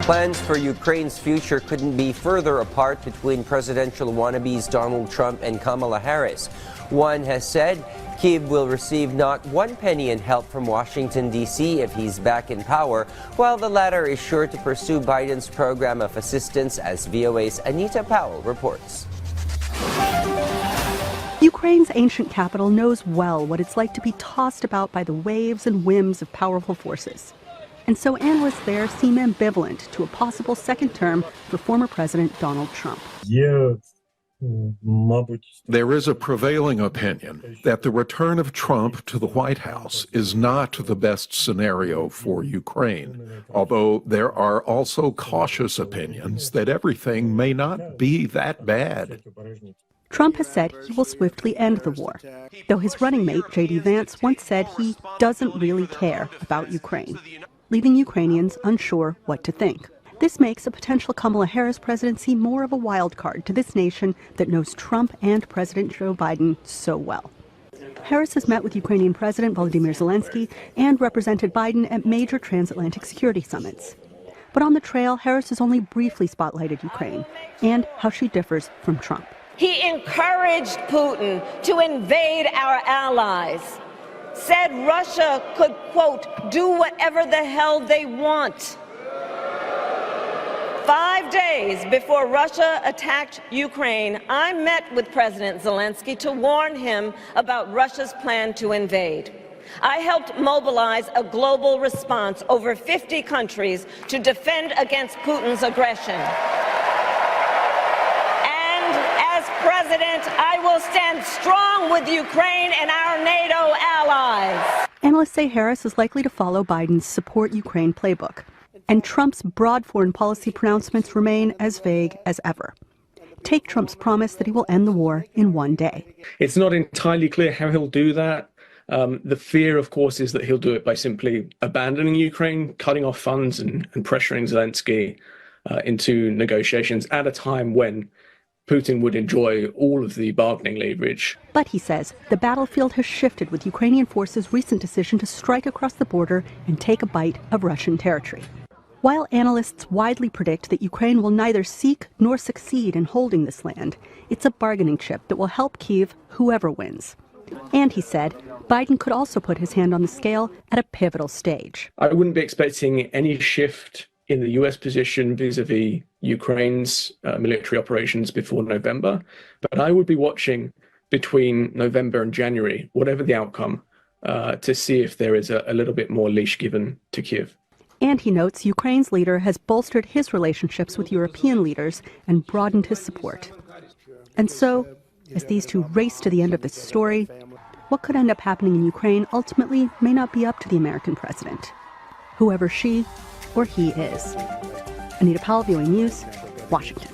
Plans for Ukraine's future couldn't be further apart between presidential wannabes Donald Trump and Kamala Harris. One has said Kyiv will receive not one penny in help from Washington, D.C. if he's back in power, while the latter is sure to pursue Biden's program of assistance, as VOA's Anita Powell reports. Ukraine's ancient capital knows well what it's like to be tossed about by the waves and whims of powerful forces. And so analysts there seem ambivalent to a possible second term for former President Donald Trump. There is a prevailing opinion that the return of Trump to the White House is not the best scenario for Ukraine, although there are also cautious opinions that everything may not be that bad. Trump has said he will swiftly end the war, though his running mate, J.D. Vance, once said he doesn't really care about Ukraine, leaving Ukrainians unsure what to think. This makes a potential Kamala Harris presidency more of a wild card to this nation that knows Trump and President Joe Biden so well. Harris has met with Ukrainian President Volodymyr Zelensky and represented Biden at major transatlantic security summits. But on the trail, Harris has only briefly spotlighted Ukraine and how she differs from Trump. He encouraged Putin to invade our allies, said Russia could, quote, do whatever the hell they want. 5 days before Russia attacked Ukraine, I met with President Zelensky to warn him about Russia's plan to invade. I helped mobilize a global response, over 50 countries, to defend against Putin's aggression. As president, I will stand strong with Ukraine and our NATO allies. Analysts say Harris is likely to follow Biden's support Ukraine playbook, and Trump's broad foreign policy pronouncements remain as vague as ever. Take Trump's promise that he will end the war in one day. It's not entirely clear how he'll do that. The fear, of course, is that he'll do it by simply abandoning Ukraine, cutting off funds and pressuring Zelensky into negotiations at a time when Putin would enjoy all of the bargaining leverage. But he says the battlefield has shifted with Ukrainian forces' recent decision to strike across the border and take a bite of Russian territory. While analysts widely predict that Ukraine will neither seek nor succeed in holding this land, it's a bargaining chip that will help Kyiv whoever wins. And he said Biden could also put his hand on the scale at a pivotal stage. I wouldn't be expecting any shift in the U.S. position vis-a-vis Ukraine's military operations before November, but I would be watching between November and January, whatever the outcome, to see if there is a little bit more leash given to Kyiv. And he notes Ukraine's leader has bolstered his relationships with European leaders and broadened his support. And so, as these two race to the end of this story, what could end up happening in Ukraine ultimately may not be up to the American president, whoever she or he is. Anita Powell, VOA News, Washington.